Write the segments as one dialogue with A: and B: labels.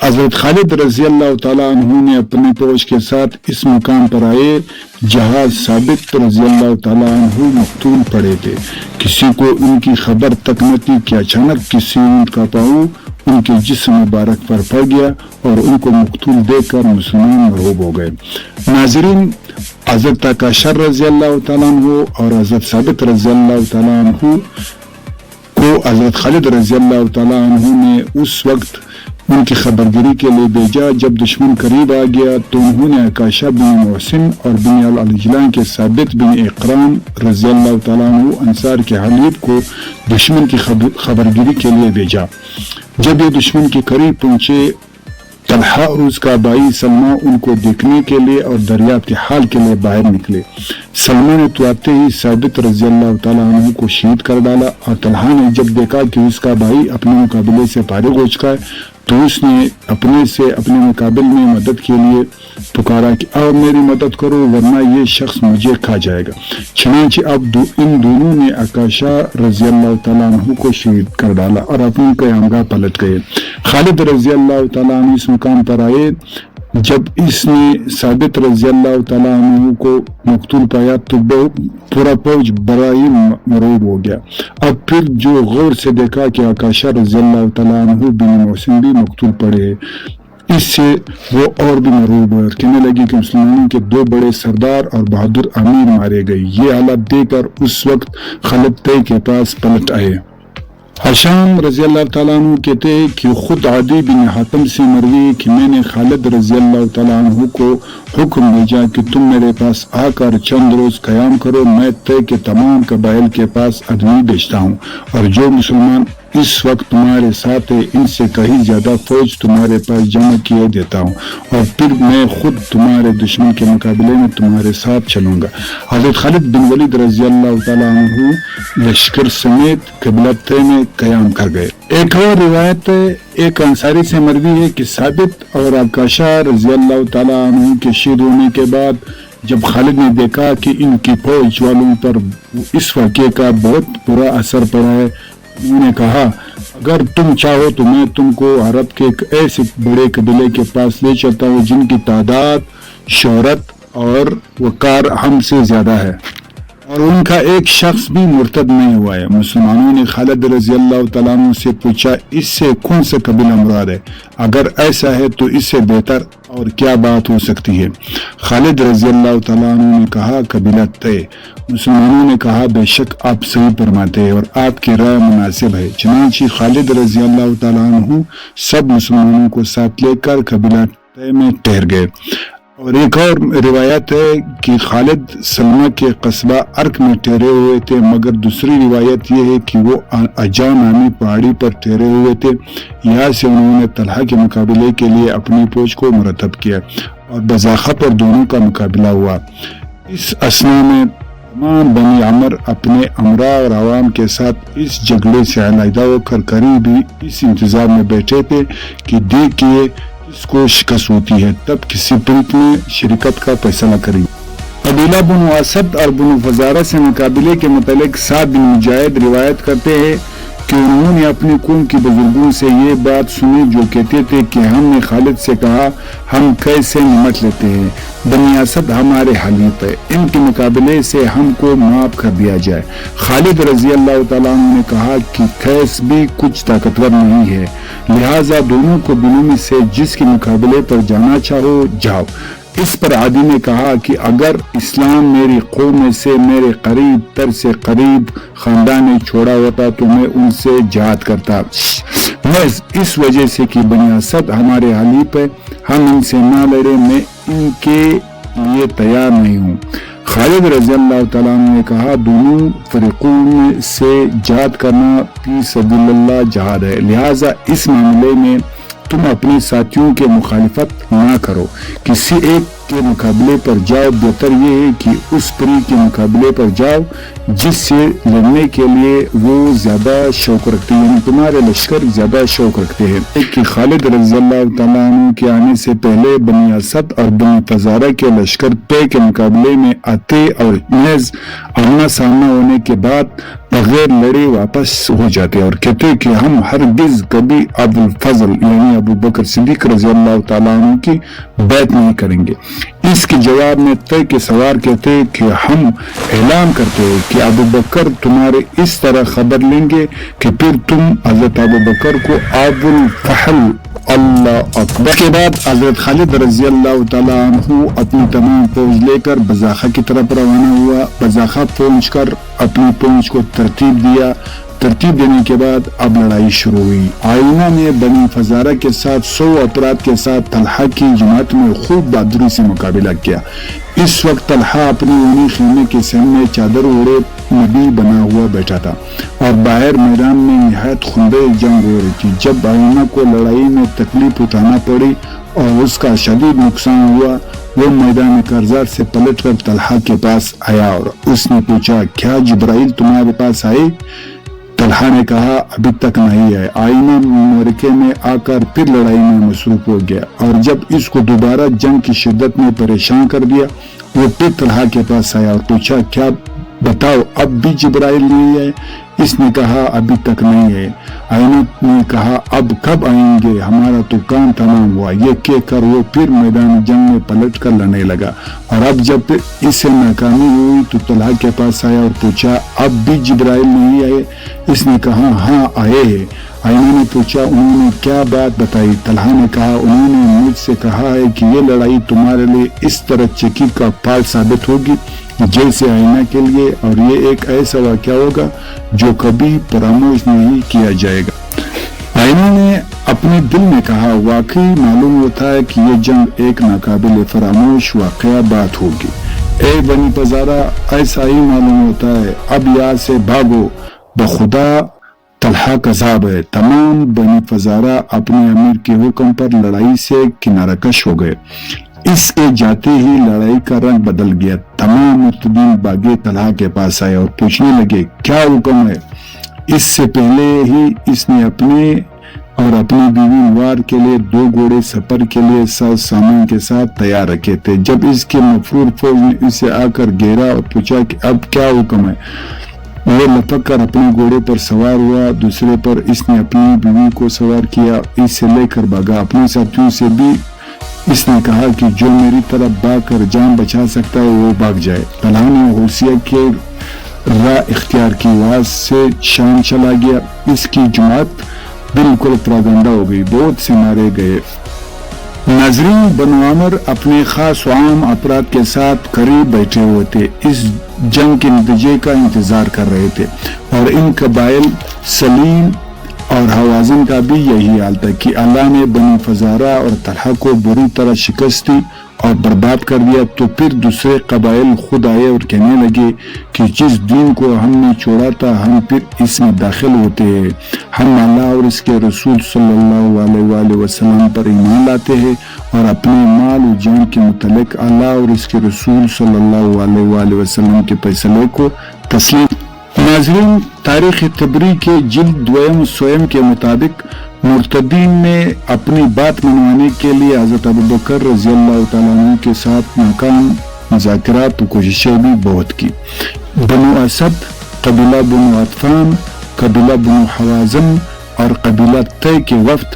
A: حضرت خالد رضی اللہ تعالیٰ عنہ نے اپنی فوج کے ساتھ اس مقام پر آئے جہاں ثابت رضی اللہ تعالیٰ عنہ مقتول پڑے تھے۔ کسی کو ان کی خبر تک نہ تھی کہ اچانک کسی اونٹ کا پاؤں ان کے جسم مبارک پر پڑ گیا اور ان کو مقتول دیکھ کر مسلمان مرعوب ہو گئے۔ ناظرین، حضرت عائشہ رضی اللہ تعالیٰ عنہ اور حضرت ثابت رضی اللہ تعالیٰ عنہ کو حضرت خالد رضی اللہ تعالیٰ عنہ نے اس وقت ان کی خبرگیری کے لیے بھیجا جب دشمن قریب آ گیا تو انہوں نے عکاشہ بن محسن اور بن العجلان کے ثابت بن اقرام رضی اللہ تعالیٰ عنہ انصار کے حلیف کو دشمن کی خبرگیری کے لیے بھیجا۔ جب یہ دشمن کے قریب پہنچے، طلحہ اور اس کا بھائی سلمہ ان کو دیکھنے کے لیے اور دریافت حال کے لیے باہر نکلے۔ سلمہ نے تو آتے ہی ثابت رضی اللہ تعالیٰ عنہ کو شہید کر ڈالا، اور طلحہ نے جب دیکھا کہ اس کا بھائی اپنے مقابلے سے فارغ ہو چکا ہے تو اس نے اپنے مقابل میں مدد کے لیے پکارا کہ آؤ میری مدد کرو ورنہ یہ شخص مجھے کھا جائے گا۔ چنانچہ اب ان دونوں نے عکاشہ رضی اللہ تعالیٰ عنہ کو شہید کر ڈالا اور اپنی قیامگاہ پلٹ گئے۔ خالد رضی اللہ تعالیٰ عنہ اس مقام پر آئے جب اس نے ثابت رضی اللہ تعالیٰ عنہ کو مقتول پایا تو پورا فوج بڑا ہی مرعوب ہو گیا۔ اب پھر جو غور سے دیکھا کہ عکاشہ رضی اللہ تعالیٰ عنہ بن محسن بھی مقتول پڑے، اس سے وہ اور بھی مرعوب ہوئے اور کہنے لگی کہ مسلمانوں کے دو بڑے سردار اور بہادر امیر مارے گئے۔ یہ حالت دیکھ کر اس وقت خالد طے کے پاس پلٹ آئے۔ ہشام رضی اللہ تعالیٰ عنہ کہتے ہیں کہ خود عدی بن حاتم سے مروی کہ میں نے خالد رضی اللہ تعالیٰ عنہ کو حکم بھیجا کہ تم میرے پاس آ کر چند روز قیام کرو، میں طے کے تمام قبائل کے پاس آدمی بھیجتا ہوں اور جو مسلمان اس وقت تمہارے ساتھ ہے ان سے کہیں زیادہ فوج تمہارے پاس جمع کیے دیتا ہوں اور پھر میں خود تمہارے دشمن کے مقابلے میں تمہارے ساتھ چلوں گا۔ حضرت خالد بن ولید رضی اللہ تعالیٰ عنہ لشکر سمیت قبلہ طے میں قیام کر گئے۔ ایک اور روایت ایک انصاری سے مروی ہے کہ ثابت اور عکاشہ رضی اللہ تعالیٰ عنہ کے شہید ہونے کے بعد جب خالد نے دیکھا کہ ان کی فوج والوں پر اس واقعے کا بہت برا اثر پڑا ہے، انہوں نے کہا اگر تم چاہو تو میں تم کو عرب کے ایک ایسے بڑے قبیلے کے پاس لے چلتا ہوں جن کی تعداد، شہرت اور وقار ہم سے زیادہ ہے اور ان کا ایک شخص بھی مرتد نہیں ہوا ہے۔ مسلمانوں نے خالد رضی اللہ تعالیٰ عنہ سے پوچھا اس سے کون سا قبیلہ مراد ہے؟ اگر ایسا ہے تو اس سے بہتر اور کیا بات ہو سکتی ہے؟ خالد رضی اللہ تعالیٰ عنہ نے کہا قبیلہ طے۔ مسلمانوں نے کہا بے شک آپ صحیح فرماتے ہیں اور آپ کی رائے مناسب ہے۔ چنانچہ خالد رضی اللہ تعالیٰ عنہ سب مسلمانوں کو ساتھ لے کر قبیلہ طے میں ٹھہر گئے۔ اور ایک اور روایت ہے کہ خالد سلمہ کے قصبہ ارک میں ٹھہرے ہوئے تھے، مگر دوسری روایت یہ ہے کہ وہ عجا نامی پہاڑی پر ٹھہرے ہوئے تھے۔ یہاں سے انہوں نے طلحہ کے مقابلے کے لیے اپنی فوج کو مرتب کیا اور بذاخہ پر دونوں کا مقابلہ ہوا۔ اس اثنا میں تمام بنی عمر اپنے امراء اور عوام کے ساتھ اس جھگڑے سے علیحدہ ہو کر قریب ہی اس انتظار میں بیٹھے تھے کہ دیکھیے اس کو شکست ہوتی ہے تب کسی طریق میں شرکت کا فیصلہ کریں۔ قبیلہ بنو اسد اور بنو فزارہ سے مقابلے کے متعلق سعد بن مجاہد روایت کرتے ہیں کہ انہوں نے اپنی قوم کے بزرگوں سے یہ بات سنی جو کہتے تھے کہ ہم نے خالد سے کہا ہم کیسے نمٹ لیتے ہیں، بنی اسد ہمارے حلیف ہے، ان کے مقابلے سے ہم کو معاف کر دیا جائے۔ خالد رضی اللہ تعالیٰ عنہ نے کہا کہ قیس بھی کچھ طاقتور نہیں ہے، لہٰذا دونوں کو دونوں میں سے جس کے مقابلے پر جانا چاہو جاؤ۔ اس پر عادی نے کہا کہ اگر اسلام میری قوم میں سے میرے قریب تر سے قریب خاندان نے چھوڑا ہوتا تو میں ان سے جہاد کرتا، میں اس وجہ سے کہ بنی اسد ہمارے حلیف ہے، ہم ان سے نہ لڑے، میں ان کے لیے تیار نہیں ہوں۔ خالد رضی اللہ تعالیٰ عنہ نے کہا دونوں فریقوں میں سے جہاد کرنا فی سبیل اللہ جہاد ہے، لہٰذا اس معاملے میں تم اپنے ساتھیوں کے مخالفت نہ کرو، کسی ایک کے مقابلے پر جاؤ، بہتر یہ ہے کہ اس پری کے مقابلے پر جاؤ جس سے لڑنے کے لیے وہ زیادہ شوق رکھتے ہیں، یعنی تمہارے لشکر زیادہ شوق رکھتے ہیں۔ کہ خالد رضی اللہ تعالیٰ عنہ کے آنے سے پہلے بنی اسد اور بنی فزارہ کے لشکر طے کے مقابلے میں آتے اور محض آمنا سامنا ہونے کے بعد بغیر لڑے واپس ہو جاتے اور کہتے کہ ہم ہرگز کبھی ابو الفضل یعنی ابو بکر صدیق رضی اللہ تعالیٰ عنہ کی بیعت نہیں کریں گے۔ اس کے جواب میں طے کے سوار کہتے کہ ہم اعلان کرتے ہیں کہ ابو بکر تمہارے اس طرح خبر لیں گے کہ پھر تم حضرت ابو بکر کو ابو الفحل اللہ اکبر۔ کے بعد حضرت خالد رضی اللہ تعالیٰ عنہ اپنی تمام فوج لے کر بزاخہ کی طرف روانہ ہوا۔ بزاخہ پہنچ کر اپنی فوج کو ترتیب دیا۔ ترتیب دینے کے بعد اب لڑائی شروع ہوئی۔ آئینہ نے بنی فزارہ کے ساتھ 100 افراد کے ساتھ طلحہ کی جماعت میں خوب بہادری سے مقابلہ کیا۔ اس وقت طلحہ اپنی اونی خیمے کے سامنے چادر اوڑے نبی بنا ہوا بیٹھا تھا اور باہر میدان میں نہایت خونریز جنگ ہو رہی تھی۔ جب آئینہ کو لڑائی میں تکلیف اٹھانا پڑی اور اس کا شدید نقصان ہوا، وہ میدان کرزار سے پلٹ کر طلحہ کے پاس آیا اور اس نے پوچھا، کیا جبرائیل تمہارے پاس آئے؟ طلحہ نے کہا، ابھی تک نہیں آئے۔ آئینہ معرکے میں آ کر پھر لڑائی میں مصروف ہو گیا اور جب اس کو دوبارہ جنگ کی شدت میں پریشان کر دیا، وہ پھر طلحہ کے پاس آیا اور پوچھا، کیا بتاؤ اب بھی جبرائیل نہیں آئے؟ اس نے کہا، ابھی تک نہیں ہے۔ آئینہ نے کہا، اب کب آئیں گے؟ ہمارا تو کام تمام ہوا۔ یہ کہہ کر وہ پھر میدان جنگ میں پلٹ کر لڑنے لگا اور اب جب اسے ناکامی ہوئی تو طلحہ کے پاس آیا اور پوچھا، اب بھی جبرائیل نہیں آئے؟ اس نے کہا، ہاں آئے ہیں۔ آئینہ نے پوچھا، انہوں نے کیا بات بتائی؟ طلحہ نے کہا، انہوں نے مجھ سے کہا ہے کہ یہ لڑائی تمہارے لیے اس طرح چکی کا پھال ثابت ہوگی جیسے آئینہ کے لیے، اور یہ ایک ایسا واقعہ ہوگا جو کبھی فراموش نہیں کیا جائے گا۔ آئینہ نے اپنے دل میں کہا، واقعی معلوم ہوتا ہے کہ یہ جنگ ایک ناقابل فراموش واقعہ بات ہوگی۔ اے بنی فزارہ، ایسا ہی معلوم ہوتا ہے، اب یہاں سے بھاگو، بخدا طلحہ کذاب ہے۔ تمام بنی فزارہ اپنے امیر کے حکم پر لڑائی سے کنارہ کش ہو گئے۔ اس کے جاتے ہی لڑائی کا رنگ بدل گیا۔ تمام مرتدین باغے طلحہ کے پاس آئے اور پوچھنے لگے، کیا حکم ہے؟ اس سے پہلے ہی اس نے اپنے اور اپنی بیوی نوار کے لیے 2 گھوڑے سفر کے لیے ساز سامان کے ساتھ تیار رکھے تھے۔ جب اس کے مفرور فوج نے اسے آ کر گھیرا اور پوچھا کہ اب کیا حکم ہے، وہ لپک کر اپنے گھوڑے پر سوار ہوا۔ دوسرے پر اس نے اپنی بیوی کو سوار کیا، اس سے لے کر بھاگا۔ اپنے ساتھیوں سے بھی اس نے کہا کہ جو میری طرف بھاگ کر جان بچا سکتا ہے وہ بھاگ جائے۔ طلحہ نے غوثیہ کے راہ اختیار کی، وہاں سے شام چلا گیا۔ اس کی جماعت بالکل پراگندہ ہو گئی، بہت سے مارے گئے۔ ناظرین، بنو عامر اپنے خاص و عام افراد کے ساتھ قریب بیٹھے ہوئے تھے، اس جنگ کے نتیجے کا انتظار کر رہے تھے، اور ان قبائل سلیم اور حوازن کا بھی یہی حال تھا کہ اللہ نے بنی فزارہ اور طلحہ کو بری طرح شکست دی اور برباد کر دیا۔ تو پھر دوسرے قبائل خود آئے اور کہنے لگے کہ جس دین کو ہم نے چھوڑا تھا ہم پھر اس میں داخل ہوتے ہیں، ہم اللہ اور اس کے رسول صلی اللہ علیہ وآلہ وسلم پر ایمان لاتے ہیں اور اپنے مال و جان کے متعلق اللہ اور اس کے رسول صلی اللہ علیہ وآلہ وسلم کے فیصلے کو تسلیم۔ ناظرین، تاریخ تبری کے جلد 2 سوم کے مطابق مرتدین نے اپنی بات منوانے کے لیے حضرت ابوبکر رضی اللہ تعالیٰ عنہ کے ساتھ ناکام مذاکرات و کوششیں بھی بہت کی۔ بنو اسد، قبیلہ بنو عطفان، قبیلہ بنو حوازن اور قبیلہ طے کے وفد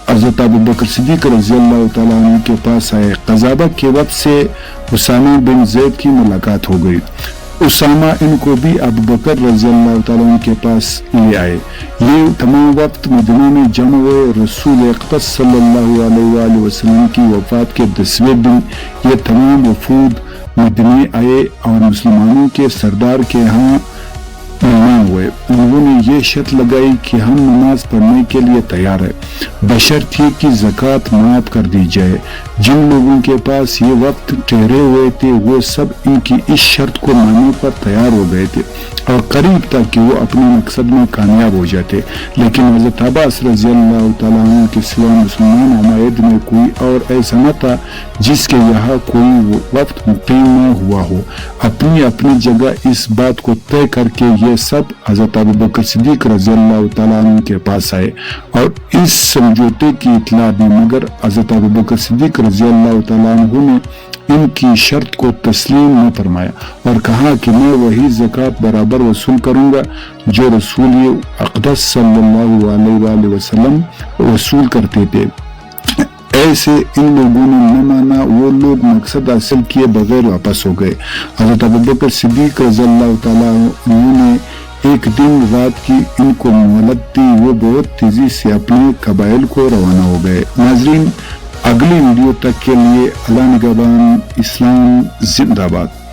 A: حضرت ابوبکر صدیق رضی اللہ تعالیٰ عنہ کے پاس آئے۔ قذابہ کے وفد سے اسامہ بن زید کی ملاقات ہو گئی۔ اسامہ ان کو بھی ابوبکر رضی اللہ تعالیٰ عنہ کے پاس لے آئے۔ یہ تمام وقت مدینہ میں جمع ہوئے۔ رسول اقدس صلی اللہ علیہ وآلہ وسلم کی وفات کے 10ویں دن یہ تمام وفود مدینہ آئے اور مسلمانوں کے سردار کے ہاں مہمان ہوئے۔ انہوں نے یہ شرط لگائی کہ ہم نماز پڑھنے کے لیے تیار ہیں، بشرط یہ کہ زکوٰۃ معاف کر دی جائے۔ جن لوگوں کے پاس یہ وقت ٹھہرے ہوئے تھے وہ سب ان کی اس شرط کو ماننے پر تیار ہو گئے تھے اور قریب تک کہ وہ اپنے مقصد میں کامیاب ہو جاتے، لیکن حضرت عباس رضی اللہ تعالیٰ عنہ کے سوا مسلمان عمائد میں کوئی اور ایسا نہ تھا جس کے یہاں کوئی وقت مقیم نہ ہوا ہو۔ اپنی اپنی جگہ اس بات کو طے کر کے یہ سب حضرت ابوبکر صدیق رضی اللہ تعالیٰ عنہ کے پاس آئے اور اس سمجھوتے کی اطلاع دی، مگر حضرت ابوبکر صدیق رضی اللہ تعالیٰ عنہ نے ان کی شرط کو تسلیم نہ فرمایا اور کہا کہ میں وہی زکوٰۃ برابر وصول کروں گا جو رسول اقدس صلی اللہ علیہ وآلہ وسلم وصول کرتے تھے۔ ایسے ان لوگوں نے نہ مانا، وہ لوگ مقصد حاصل کیے بغیر واپس ہو گئے۔ حضرت ابوبکر صدیق رضی اللہ تعالیٰ عنہ نے ایک دن رات کی ان کو مہلت دی، وہ بہت تیزی سے اپنے قبائل کو روانہ ہو گئے۔ ناظرین، اگلی ویڈیو تک کے لیے اللہ نگہبان، اسلام زندہ باد۔